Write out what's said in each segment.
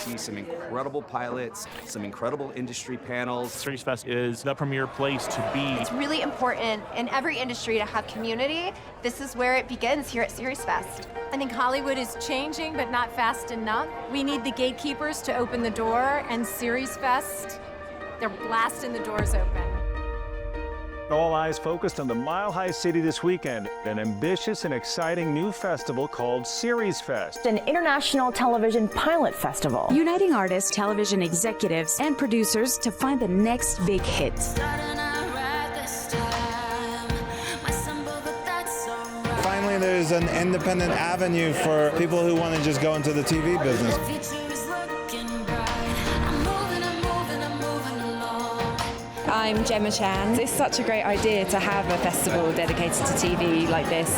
see some incredible pilots, some incredible industry panels. SeriesFest is the premier place to be. It's really important in every industry to have community. This is where it begins here at SeriesFest. I think Hollywood is changing, but not fast enough. We need the gatekeepers to open the door, and SeriesFest, they're blasting the doors open. All eyes focused on the Mile High City this weekend, an ambitious and exciting new festival called SeriesFest. An international television pilot festival. Uniting artists, television executives, and producers to find the next big hit. Finally, there's an independent avenue for people who want to just go into the TV business. I'm Gemma Chan. It's such a great idea to have a festival dedicated to TV like this.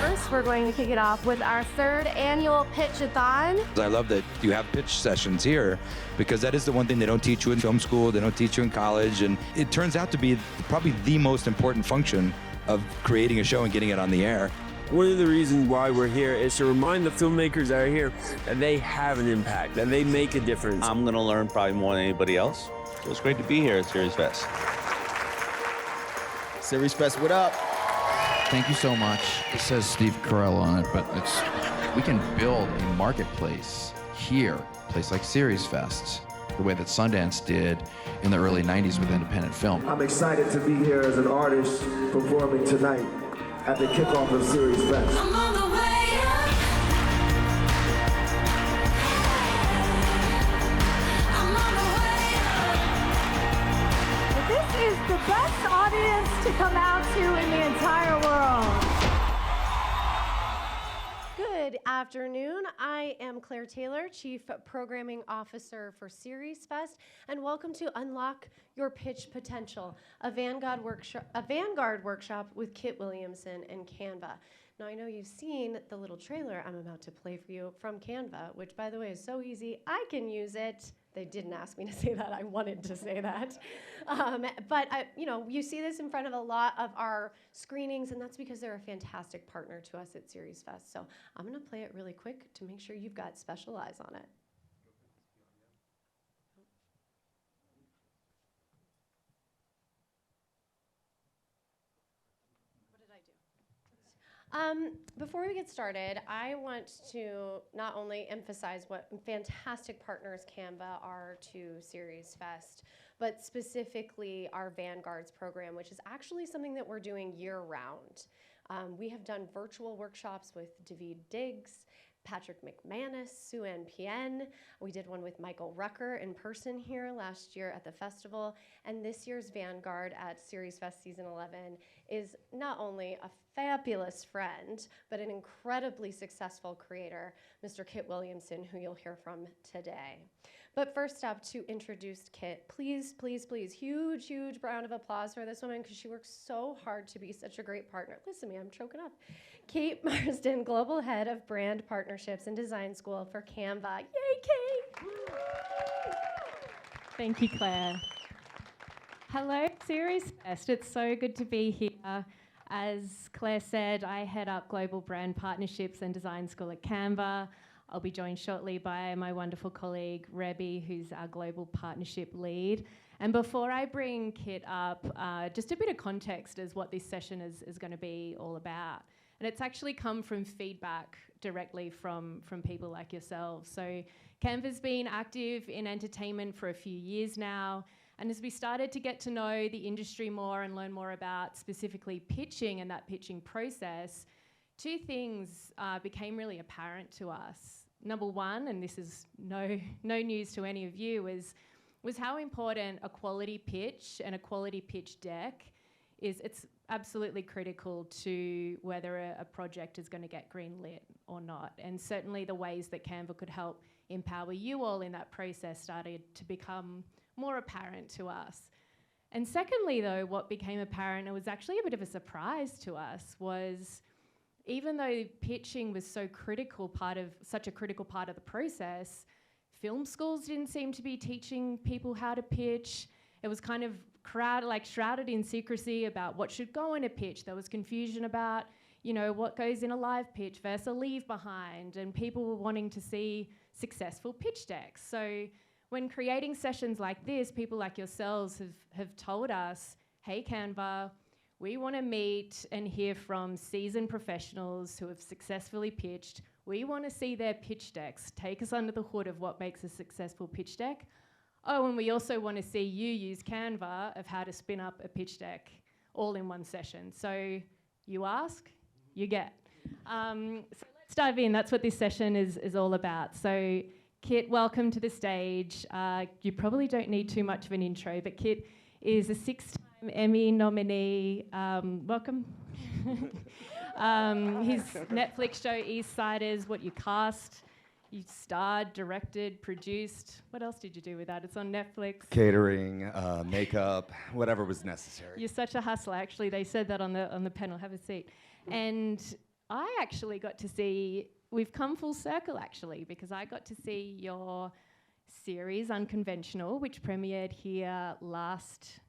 First, we're going to kick it off with our third annual Pitch-a-thon. I love that you have pitch sessions here because that is the one thing they don't teach you in film school, they don't teach you in college, and it turns out to be probably the most important function of creating a show and getting it on the air. One of the reasons why we're here is to remind the filmmakers that are here that they have an impact, that they make a difference. I'm going to learn probably more than anybody else. So it's great to be here at SeriesFest. SeriesFest, what up? Thank you so much. It says Steve Carell on it, but we can build a marketplace here, a place like SeriesFest, the way that Sundance did in the early 90s with independent film. I'm excited to be here as an artist performing tonight at the kickoff of SeriesFest. I'm on the way up. I'm on the way up. This is the best audience to come out to in the entire world. Good afternoon. I am Claire Taylor, Chief Programming Officer for SeriesFest, and welcome to Unlock Your Pitch Potential, a Vanguard Workshop with Kit Williamson and Canva. Now, I know you've seen the little trailer I'm about to play for you from Canva, which, by the way, is so easy, I can use it. They didn't ask me to say that. I wanted to say that. You see this in front of a lot of our screenings, and that's because they're a fantastic partner to us at SeriesFest. So I'm going to play it really quick to make sure you've got special eyes on it. Before we get started, I want to not only emphasize what fantastic partners Canva are to SeriesFest, but specifically our Vanguards program, which is actually something that we're doing year-round. We have done virtual workshops with David Diggs, Patrick McManus, Sue Ann Pien. We did one with Michael Rucker in person here last year at the festival. And this year's Vanguard at SeriesFest Season 11 is not only a fabulous friend, but an incredibly successful creator, Mr. Kit Williamson, who you'll hear from today. But first up, to introduce Kit, please, please, please, huge, huge round of applause for this woman, because she works so hard to be such a great partner. Listen to me, I'm choking up. Kate Marsden, Global Head of Brand Partnerships and Design School for Canva. Yay, Kate! Thank you, Claire. Hello, SeriesFest. It's so good to be here. As Claire said, I head up Global Brand Partnerships and Design School at Canva. I'll be joined shortly by my wonderful colleague, Revry, who's our Global Partnership Lead. And before I bring Kit up, just a bit of context as what this session is going to be all about. And it's actually come from feedback directly from people like yourselves. So Canva's been active in entertainment for a few years now. And as we started to get to know the industry more and learn more about specifically pitching and that pitching process, two things became really apparent to us. Number one, and this is no news to any of you, was how important a quality pitch and a quality pitch deck is. It's absolutely critical to whether a project is going to get greenlit or not. And certainly the ways that Canva could help empower you all in that process started to become more apparent to us. And secondly, though, what became apparent, it was actually a bit of a surprise to us, was even though pitching was such a critical part of the process, film schools didn't seem to be teaching people how to pitch. It was kind of shrouded in secrecy about what should go in a pitch. There was confusion about, what goes in a live pitch versus a leave behind, and people were wanting to see successful pitch decks. So when creating sessions like this, people like yourselves have told us, hey, Canva, we want to meet and hear from seasoned professionals who have successfully pitched. We want to see their pitch decks. Take us under the hood of what makes a successful pitch deck. Oh, and we also want to see you use Canva of how to spin up a pitch deck all in one session. So you ask, you get. So let's dive in. That's what this session is all about. So Kit, welcome to the stage. You probably don't need too much of an intro, but Kit is a 6-time Emmy nominee. Welcome. His Netflix show, Eastsiders, what you cast. You starred, directed, produced. What else did you do with that? It's on Netflix. Catering, makeup, whatever was necessary. You're such a hustler. Actually, they said that on the panel. Have a seat. And I actually got to see, we've come full circle actually, because I got to see your series, Unconventional, which premiered here last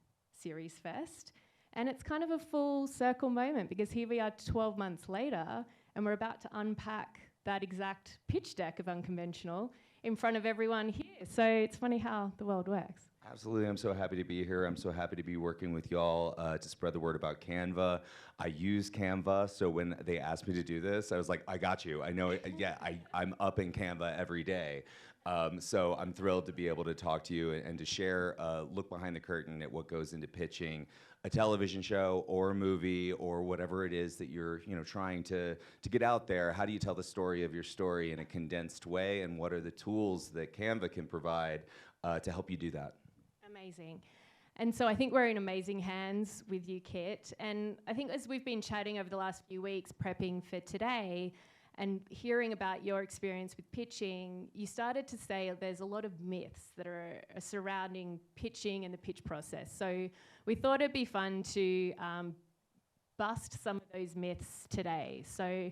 SeriesFest. And it's kind of a full circle moment, because here we are 12 months later, and we're about to unpack that exact pitch deck of Unconventional in front of everyone here. So it's funny how the world works. Absolutely, I'm so happy to be here. I'm so happy to be working with y'all to spread the word about Canva. I use Canva, so when they asked me to do this, I was like, I got you. I know, I'm up in Canva every day. So I'm thrilled to be able to talk to you and to share a look behind the curtain at what goes into pitching a television show or a movie or whatever it is that you're trying to get out there. How do you tell the story of your story in a condensed way, and what are the tools that Canva can provide to help you do that? Amazing. And so I think we're in amazing hands with you, Kit. And I think as we've been chatting over the last few weeks, prepping for today, and hearing about your experience with pitching, you started to say there's a lot of myths that are surrounding pitching and the pitch process. So we thought it'd be fun to bust some of those myths today. So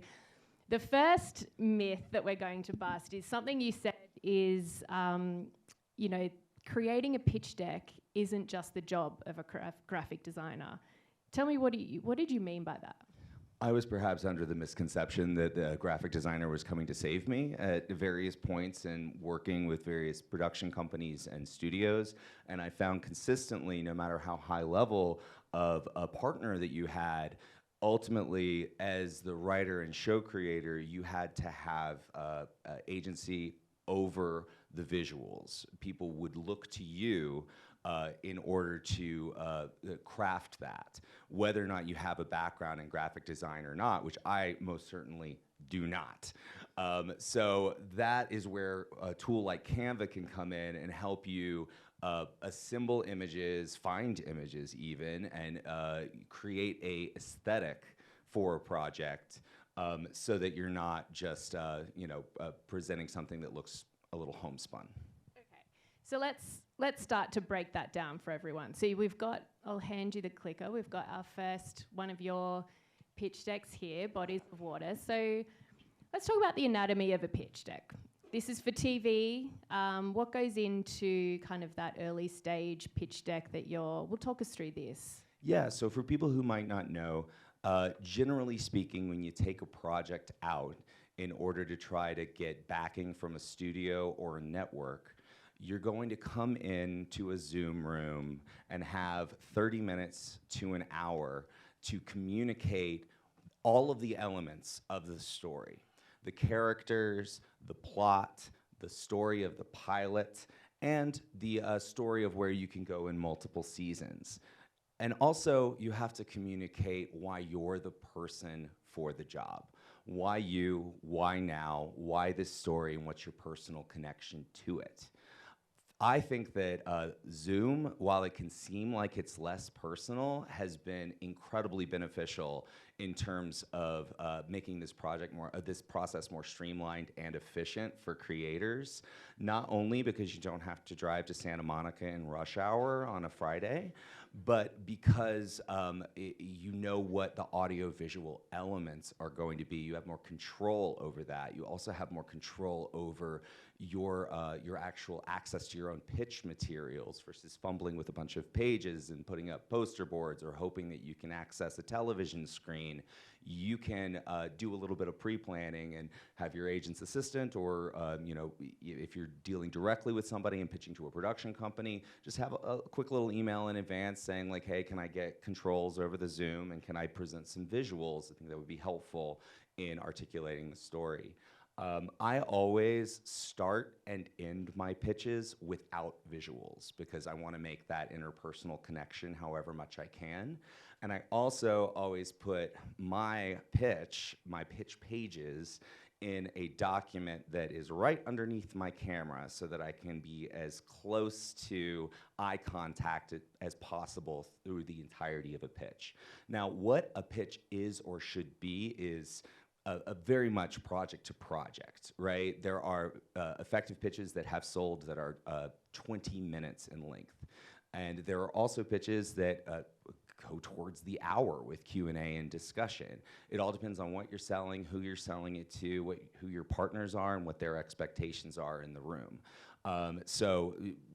the first myth that we're going to bust is something you said is, creating a pitch deck isn't just the job of a graphic designer. Tell me, what did you mean by that? I was perhaps under the misconception that the graphic designer was coming to save me at various points in working with various production companies and studios. And I found consistently, no matter how high level of a partner that you had, ultimately, as the writer and show creator, you had to have agency over the visuals. People would look to you in order to craft that, whether or not you have a background in graphic design or not, which I most certainly do not. So that is where a tool like Canva can come in and help you assemble images, find images even, and create a aesthetic for a project so that you're not just presenting something that looks a little homespun. Okay, so let's start to break that down for everyone. So I'll hand you the clicker. We've got our first one of your pitch decks here, Bodies of Water. So let's talk about the anatomy of a pitch deck. This is for TV. What goes into kind of that early stage pitch deck will talk us through this? Yeah, so for people who might not know, generally speaking, when you take a project out in order to try to get backing from a studio or a network, you're going to come into a Zoom room and have 30 minutes to an hour to communicate all of the elements of the story. The characters, the plot, the story of the pilot, and the story of where you can go in multiple seasons. And also, you have to communicate why you're the person for the job. Why you, why now, why this story, and what's your personal connection to it. I think that Zoom, while it can seem like it's less personal, has been incredibly beneficial in terms of making this this process more streamlined and efficient for creators. Not only because you don't have to drive to Santa Monica in rush hour on a Friday, but because you know what the audio-visual elements are going to be. You have more control over that. You also have more control over your actual access to your own pitch materials versus fumbling with a bunch of pages and putting up poster boards or hoping that you can access a television screen. You can do a little bit of pre-planning and have your agent's assistant, or if you're dealing directly with somebody and pitching to a production company, just have a quick little email in advance saying like, hey, can I get controls over the Zoom and can I present some visuals? I think that would be helpful in articulating the story. I always start and end my pitches without visuals because I want to make that interpersonal connection however much I can. And I also always put my pitch pages in a document that is right underneath my camera so that I can be as close to eye contact as possible through the entirety of a pitch. Now, what a pitch is or should be is a very much project to project, right? There are effective pitches that have sold that are 20 minutes in length. And there are also pitches that go towards the hour with Q&A and discussion. It all depends on what you're selling, who you're selling it to, who your partners are, and what their expectations are in the room. So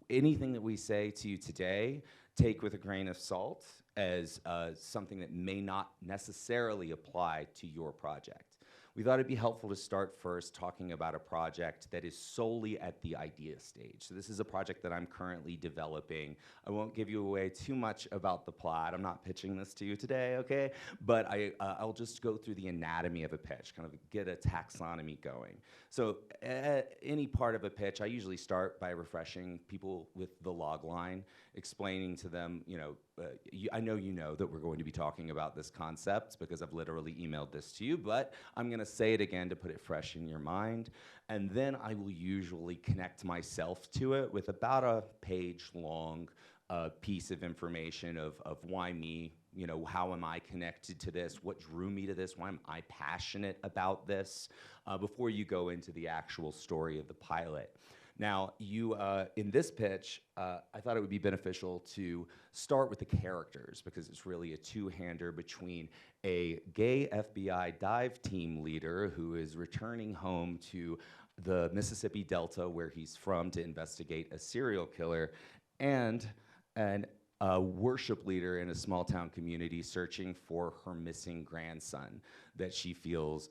anything that we say to you today, take with a grain of salt as something that may not necessarily apply to your project. We thought it'd be helpful to start first talking about a project that is solely at the idea stage. So this is a project that I'm currently developing. I won't give you away too much about the plot. I'm not pitching this to you today, okay? But I'll just go through the anatomy of a pitch, kind of get a taxonomy going. So any part of a pitch, I usually start by refreshing people with the log line, explaining to them, I know you know that we're going to be talking about this concept because I've literally emailed this to you, but I'm going to say it again to put it fresh in your mind. And then I will usually connect myself to it with about a page-long piece of information of why me, how am I connected to this, what drew me to this, why am I passionate about this, before you go into the actual story of the pilot. Now, in this pitch, I thought it would be beneficial to start with the characters because it's really a two-hander between a gay FBI dive team leader who is returning home to the Mississippi Delta where he's from to investigate a serial killer, and a worship leader in a small town community searching for her missing grandson that she fears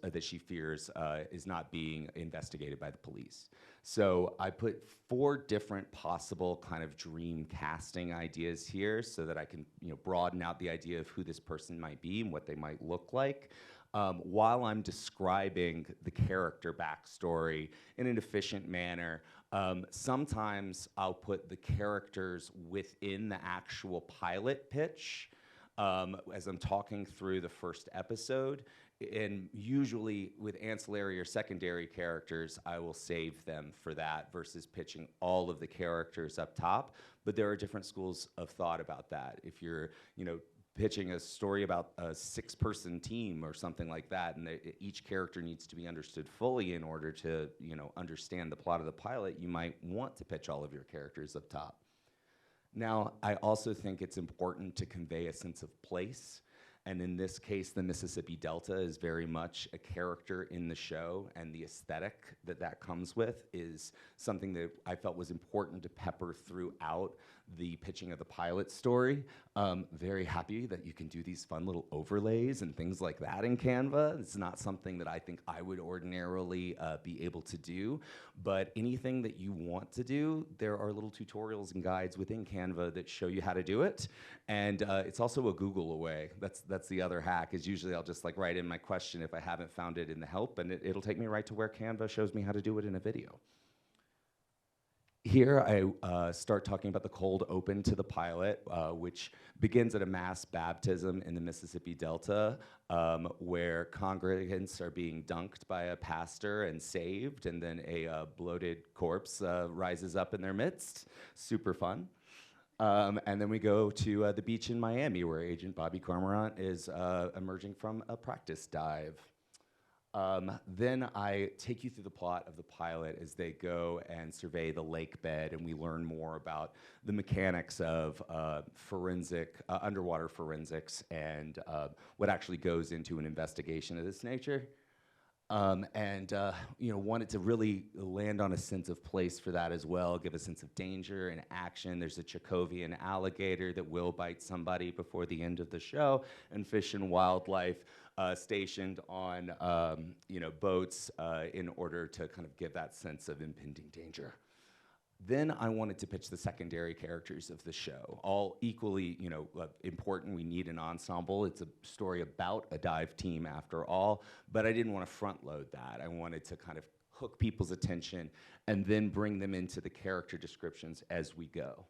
is not being investigated by the police. So I put 4 different possible kind of dream casting ideas here so that I can broaden out the idea of who this person might be and what they might look like, while I'm describing the character backstory in an efficient manner. Sometimes I'll put the characters within the actual pilot pitch as I'm talking through the first episode. And usually with ancillary or secondary characters, I will save them for that versus pitching all of the characters up top. But there are different schools of thought about that. If you're, pitching a story about a 6-person team or something like that, and each character needs to be understood fully in order to, understand the plot of the pilot, you might want to pitch all of your characters up top. Now, I also think it's important to convey a sense of place. And in this case, the Mississippi Delta is very much a character in the show, and the aesthetic that comes with is something that I felt was important to pepper throughout the pitching of the pilot story. Very happy that you can do these fun little overlays and things like that in Canva. It's not something that I think I would ordinarily be able to do, but anything that you want to do, there are little tutorials and guides within Canva that show you how to do it. And it's also a Google away. That's the other hack, is usually I'll just write in my question if I haven't found it in the help, and it'll take me right to where Canva shows me how to do it in a video. Here I start talking about the cold open to the pilot, which begins at a mass baptism in the Mississippi Delta, where congregants are being dunked by a pastor and saved, and then a bloated corpse rises up in their midst. Super fun. And then we go to the beach in Miami, where Agent Bobby Cormorant is emerging from a practice dive. Then I take you through the plot of the pilot as they go and survey the lake bed, and we learn more about the mechanics of underwater forensics and what actually goes into an investigation of this nature. Wanted to really land on a sense of place for that as well, give a sense of danger and action. There's a Chekhovian alligator that will bite somebody before the end of the show, and fish and wildlife stationed on boats in order to kind of give that sense of impending danger. Then I wanted to pitch the secondary characters of the show, all equally, important. We need an ensemble. It's a story about a dive team after all, but I didn't want to front load that. I wanted to kind of hook people's attention and then bring them into the character descriptions as we go.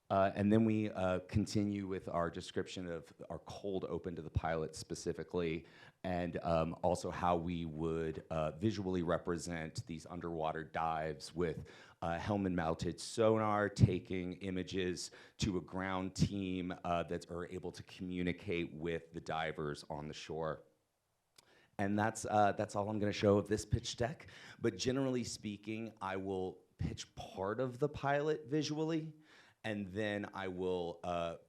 And then we continue with our description of our cold open to the pilot specifically, and also how we would visually represent these underwater dives with helmet-mounted sonar, taking images to a ground team that are able to communicate with the divers on the shore. And that's all I'm going to show of this pitch deck. But generally speaking, I will pitch part of the pilot visually, and then I will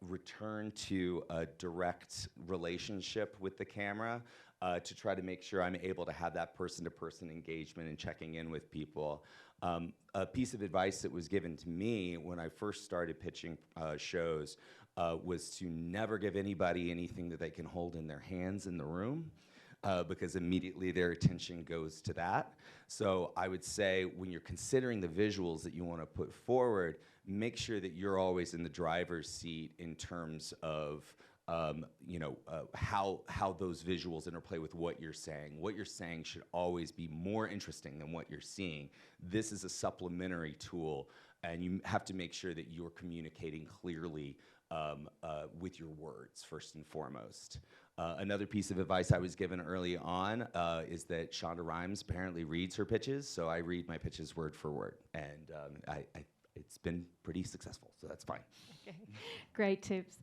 return to a direct relationship with the camera to try to make sure I'm able to have that person-to-person engagement and checking in with people. A piece of advice that was given to me when I first started pitching shows was to never give anybody anything that they can hold in their hands in the room. Because immediately their attention goes to that. So I would say when you're considering the visuals that you want to put forward, make sure that you're always in the driver's seat in terms of how those visuals interplay with what you're saying. What you're saying should always be more interesting than what you're seeing. This is a supplementary tool, and you have to make sure that you're communicating clearly with your words, first and foremost. Another piece of advice I was given early on is that Shonda Rhimes apparently reads her pitches, so I read my pitches word for word, and it's been pretty successful, so that's fine. Okay. Great tips.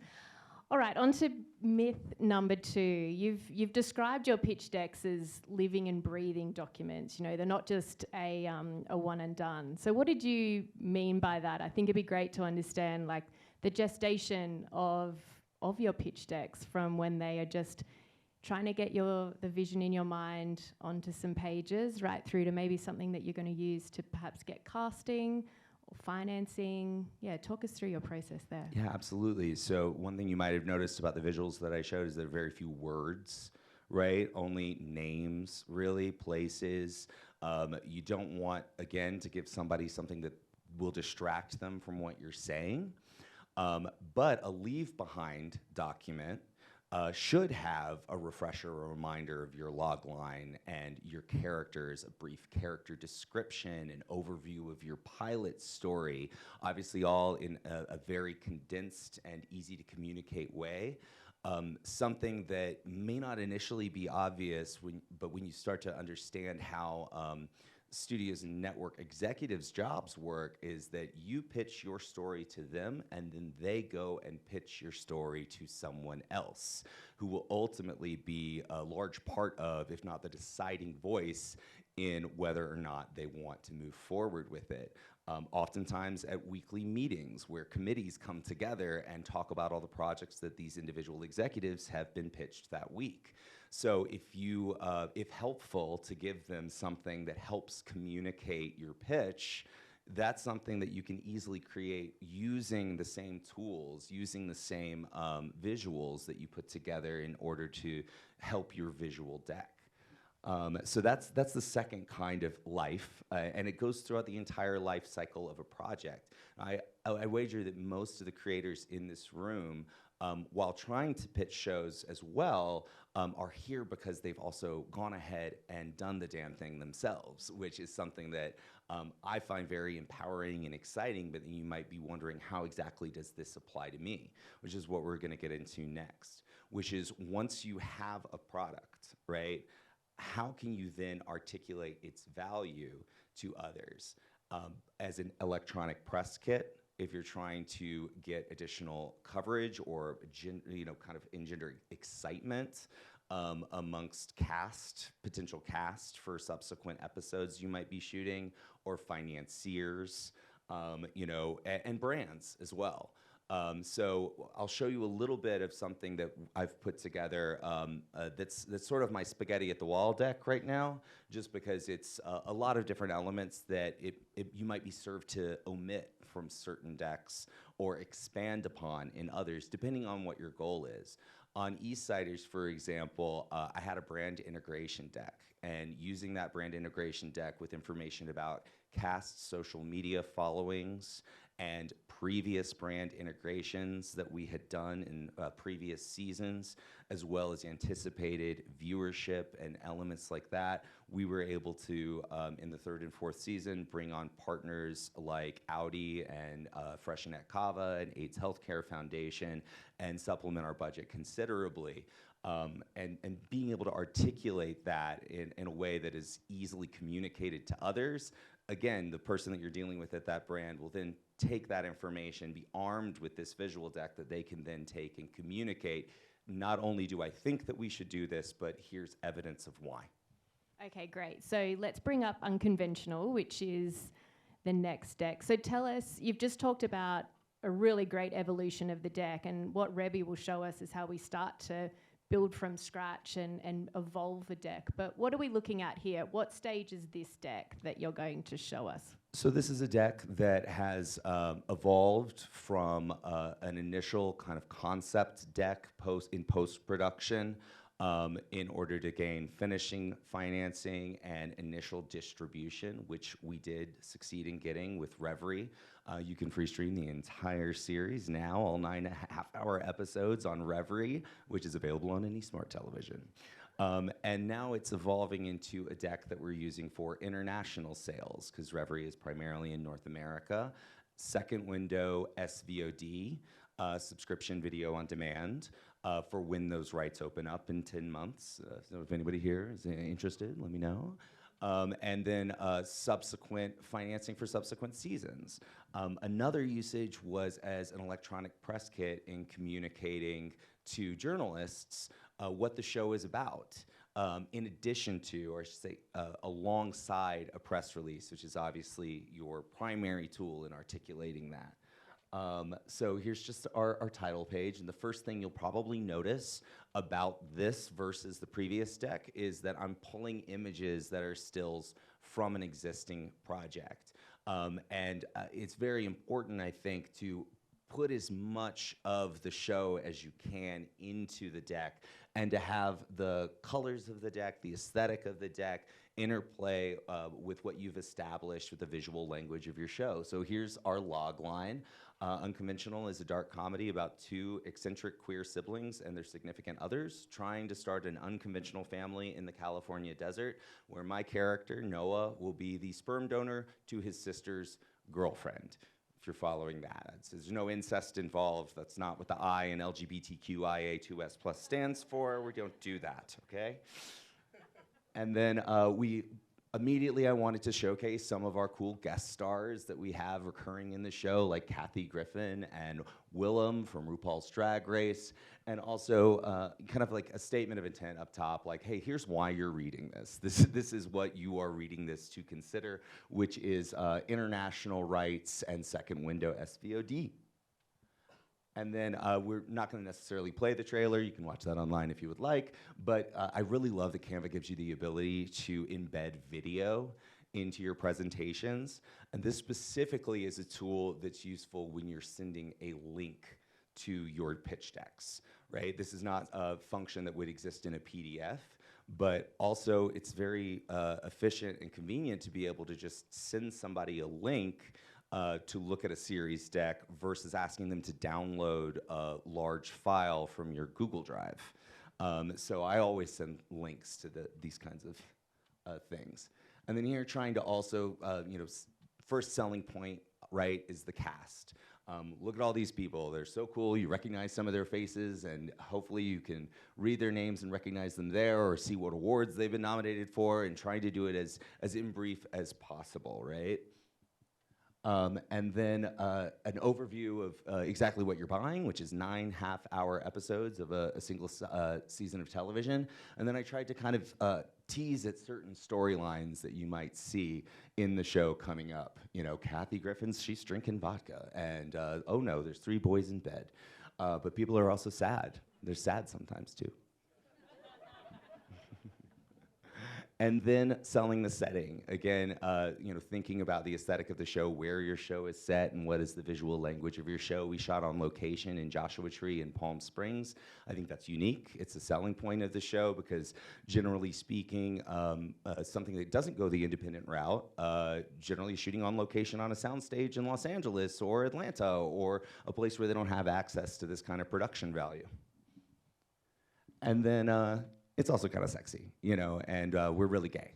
All right, on to myth number 2. You've described your pitch decks as living and breathing documents. They're not just a one and done. So what did you mean by that? I think it'd be great to understand the gestation of your pitch decks from when they are just trying to get the vision in your mind onto some pages, right through to maybe something that you're going to use to perhaps get casting or financing. Yeah, talk us through your process there. Yeah, absolutely. So one thing you might have noticed about the visuals that I showed is there are very few words, right? Only names, really, places. You don't want, again, to give somebody something that will distract them from what you're saying. But a leave behind document should have a refresher or reminder of your log line and your characters, a brief character description, an overview of your pilot story, obviously all in a very condensed and easy to communicate way. Something that may not initially be obvious, but when you start to understand how studios and network executives' jobs work, is that you pitch your story to them, and then they go and pitch your story to someone else who will ultimately be a large part of, if not the deciding voice, in whether or not they want to move forward with it. Oftentimes at weekly meetings where committees come together and talk about all the projects that these individual executives have been pitched that week. So if helpful, to give them something that helps communicate your pitch, that's something that you can easily create using the same tools, using the same visuals that you put together in order to help your visual deck. So that's the second kind of life, and it goes throughout the entire life cycle of a project. I wager that most of the creators in this room, while trying to pitch shows as well, are here because they've also gone ahead and done the damn thing themselves, which is something that I find very empowering and exciting, but then you might be wondering, how exactly does this apply to me? Which is what we're gonna get into next, which is once you have a product, right, how can you then articulate its value to others? As an electronic press kit, if you're trying to get additional coverage or kind of engender excitement amongst potential cast for subsequent episodes you might be shooting, or financiers, and brands as well. So I'll show you a little bit of something that I've put together that's sort of my spaghetti at the wall deck right now, just because it's a lot of different elements that you might be served to omit from certain decks or expand upon in others, depending on what your goal is. On Eastsiders, for example, I had a brand integration deck, and using that brand integration deck with information about cast social media followings and previous brand integrations that we had done in previous seasons, as well as anticipated viewership and elements like that, we were able to, in the 3rd and 4th season, bring on partners like Audi and Freshenet Cava and AIDS Healthcare Foundation and supplement our budget considerably. And being able to articulate that in a way that is easily communicated to others. Again, the person that you're dealing with at that brand will then take that information, be armed with this visual deck that they can then take and communicate. Not only do I think that we should do this, but here's evidence of why. Okay, great. So let's bring up Unconventional, which is the next deck. So tell us, you've just talked about a really great evolution of the deck, and what Revry will show us is how we start to build from scratch and evolve the deck. But what are we looking at here? What stage is this deck that you're going to show us? So this is a deck that has evolved from an initial kind of concept deck in post-production in order to gain finishing, financing, and initial distribution, which we did succeed in getting with Revry. You can free stream the entire series now, all 9.5-hour episodes on Revry, which is available on any smart television. And now it's evolving into a deck that we're using for international sales, because Revry is primarily in North America. Second window SVOD, subscription video on demand, for when those rights open up in 10 months. So if anybody here is interested, let me know. And then subsequent financing for subsequent seasons. Another usage was as an electronic press kit in communicating to journalists what the show is about, in addition to, or I should say, alongside a press release, which is obviously your primary tool in articulating that. So here's just our title page, and the first thing you'll probably notice about this versus the previous deck is that I'm pulling images that are stills from an existing project. And it's very important, I think, to put as much of the show as you can into the deck, and to have the colors of the deck, the aesthetic of the deck, interplay with what you've established with the visual language of your show. So here's our log line. Unconventional is a dark comedy about two eccentric queer siblings and their significant others trying to start an unconventional family in the California desert, where my character, Noah, will be the sperm donor to his sister's girlfriend. If you're following that, there's no incest involved. That's not what the I in LGBTQIA2S+ stands for. We don't do that, okay? And then immediately I wanted to showcase some of our cool guest stars that we have recurring in the show, like Kathy Griffin and Willem from RuPaul's Drag Race, and also kind of like a statement of intent up top, like, hey, here's why you're reading this. This is what you are reading this to consider, which is international rights and second window SVOD. And then we're not going to necessarily play the trailer. You can watch that online if you would like. But I really love that Canva gives you the ability to embed video into your presentations. And this specifically is a tool that's useful when you're sending a link to your pitch decks, right? This is not a function that would exist in a PDF, but also it's very efficient and convenient to be able to just send somebody a link to look at a series deck versus asking them to download a large file from your Google Drive. So I always send links to these kinds of things. And then here, trying to also, first selling point, right, is the cast. Look at all these people. They're so cool. You recognize some of their faces, and hopefully you can read their names and recognize them there, or see what awards they've been nominated for, and trying to do it as in brief as possible, right? And then an overview of exactly what you're buying, which is 9 half-hour episodes of a single season of television. And then I tried to kind of tease at certain storylines that you might see in the show coming up. You know, Kathy Griffin's, she's drinking vodka. And oh no, there's 3 boys in bed. But people are also sad. They're sad sometimes too. And then selling the setting. Again, you know, thinking about the aesthetic of the show, where your show is set, and what is the visual language of your show. We shot on location in Joshua Tree in Palm Springs. I think that's unique. It's a selling point of the show because, generally speaking, something that doesn't go the independent route, generally shooting on location on a soundstage in Los Angeles or Atlanta or a place where they don't have access to this kind of production value. And then it's also kind of sexy, you know, and we're really gay.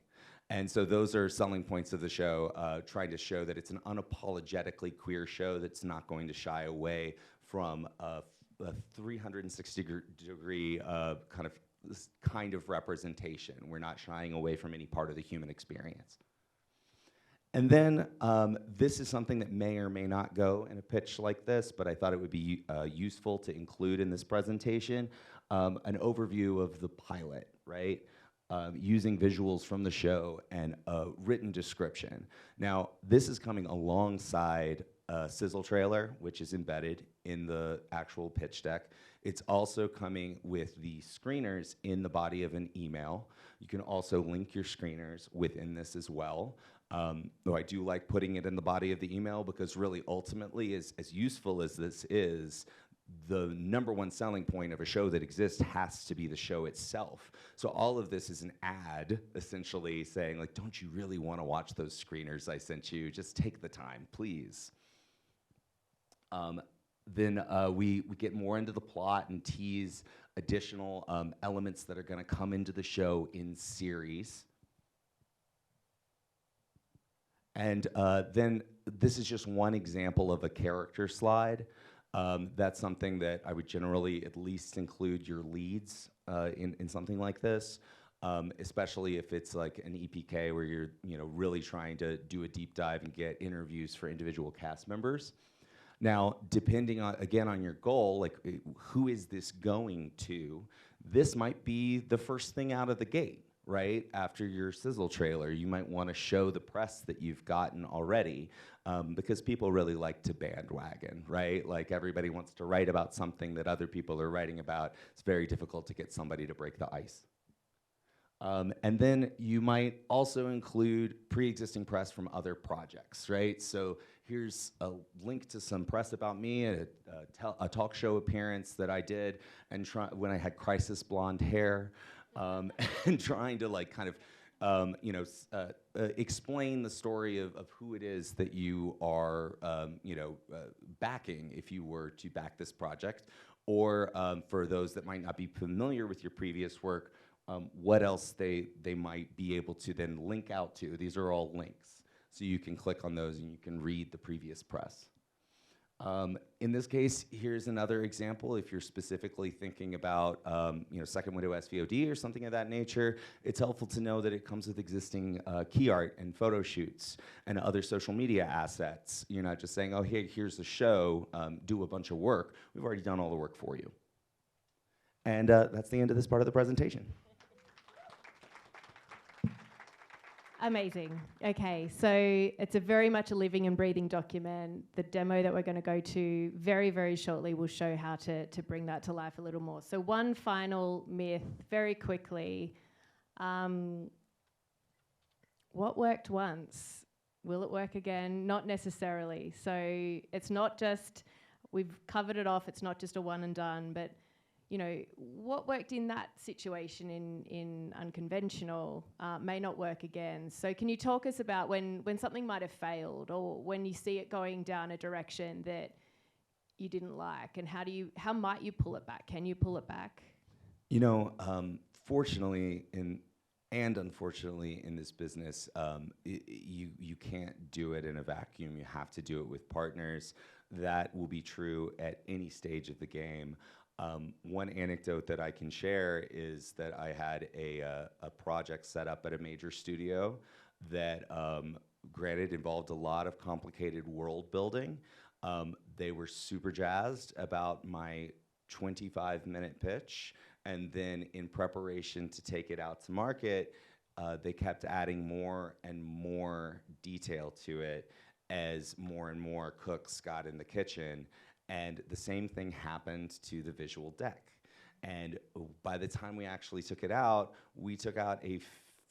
And so those are selling points of the show, trying to show that it's an unapologetically queer show that's not going to shy away from a 360-degree kind of representation. We're not shying away from any part of the human experience. And then this is something that may or may not go in a pitch like this, but I thought it would be useful to include in this presentation. An overview of the pilot, right? Using visuals from the show and a written description. Now, this is coming alongside a sizzle trailer, which is embedded in the actual pitch deck. It's also coming with the screeners in the body of an email. You can also link your screeners within this as well. Though I do like putting it in the body of the email because really ultimately, as useful as this is, the #1 selling point of a show that exists has to be the show itself. So all of this is an ad, essentially saying, like, don't you really want to watch those screeners I sent you? Just take the time, please. Then we get more into the plot and tease additional elements that are going to come into the show in series. And then this is just one example of a character slide. That's something that I would generally at least include your leads in something like this, especially if it's like an EPK where you're really trying to do a deep dive and get interviews for individual cast members. Now, depending on, again, on your goal, like who is this going to, this might be the first thing out of the gate. Right after your sizzle trailer, you might want to show the press that you've gotten already, because people really like to bandwagon, right? Like everybody wants to write about something that other people are writing about. It's very difficult to get somebody to break the ice. And then you might also include pre-existing press from other projects, right? So here's a link to some press about me, a talk show appearance that I did, and when I had crisis blonde hair. And trying to like kind of explain the story of who it is that you are backing if you were to back this project, or for those that might not be familiar with your previous work, what else they might be able to then link out to. These are all links, so you can click on those and you can read the previous press. In this case, here's another example. If you're specifically thinking about second window SVOD or something of that nature, it's helpful to know that it comes with existing key art and photo shoots and other social media assets. You're not just saying, oh, hey, here's the show, do a bunch of work. We've already done all the work for you. And that's the end of this part of the presentation. Amazing. Okay, so it's a very much a living and breathing document. The demo that we're going to go to very, very shortly will show how to bring that to life a little more. So one final myth, very quickly. What worked once? Will it work again? Not necessarily. So it's not just, we've covered it off, it's not just a one and done, but what worked in that situation in Unconventional may not work again. So can you talk us about when something might have failed, or when you see it going down a direction that you didn't like, and how might you pull it back? Can you pull it back? Fortunately and unfortunately in this business, you can't do it in a vacuum. You have to do it with partners. That will be true at any stage of the game. One anecdote that I can share is that I had a project set up at a major studio that granted, involved a lot of complicated world building. They were super jazzed about my 25-minute pitch, and then in preparation to take it out to market, they kept adding more and more detail to it as more and more cooks got in the kitchen, and the same thing happened to the visual deck. And by the time we actually took it out, we took out a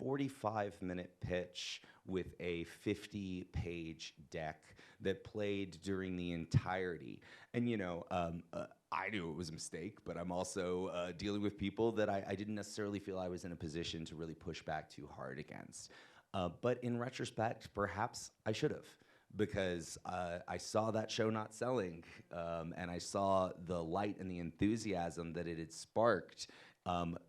45-minute pitch with a 50-page deck that played during the entirety. And I knew it was a mistake, but I'm also dealing with people that I didn't necessarily feel I was in a position to really push back too hard against. But in retrospect, perhaps I should have, because I saw that show not selling, and I saw the light and the enthusiasm that it had sparked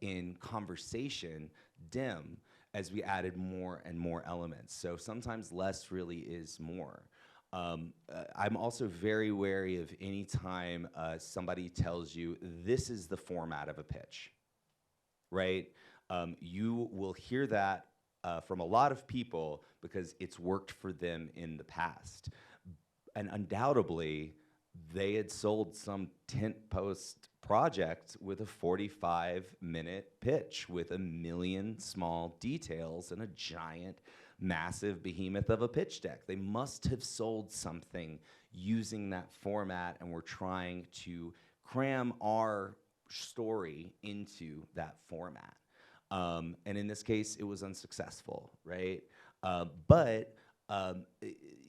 in conversation dim as we added more and more elements. So sometimes less really is more. I'm also very wary of any time somebody tells you this is the format of a pitch, right? You will hear that from a lot of people because it's worked for them in the past. And undoubtedly, they had sold some tent post project with a 45-minute pitch with 1 million small details and a giant, massive behemoth of a pitch deck. They must have sold something using that format, and we're trying to cram our story into that format. And in this case, it was unsuccessful, right? But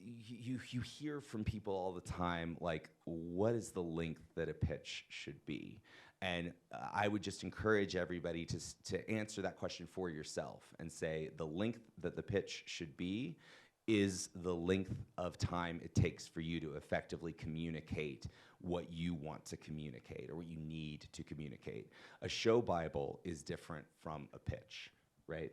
you hear from people all the time, like, what is the length that a pitch should be? And I would just encourage everybody to answer that question for yourself and say the length that the pitch should be is the length of time it takes for you to effectively communicate what you want to communicate or what you need to communicate. A show Bible is different from a pitch, right?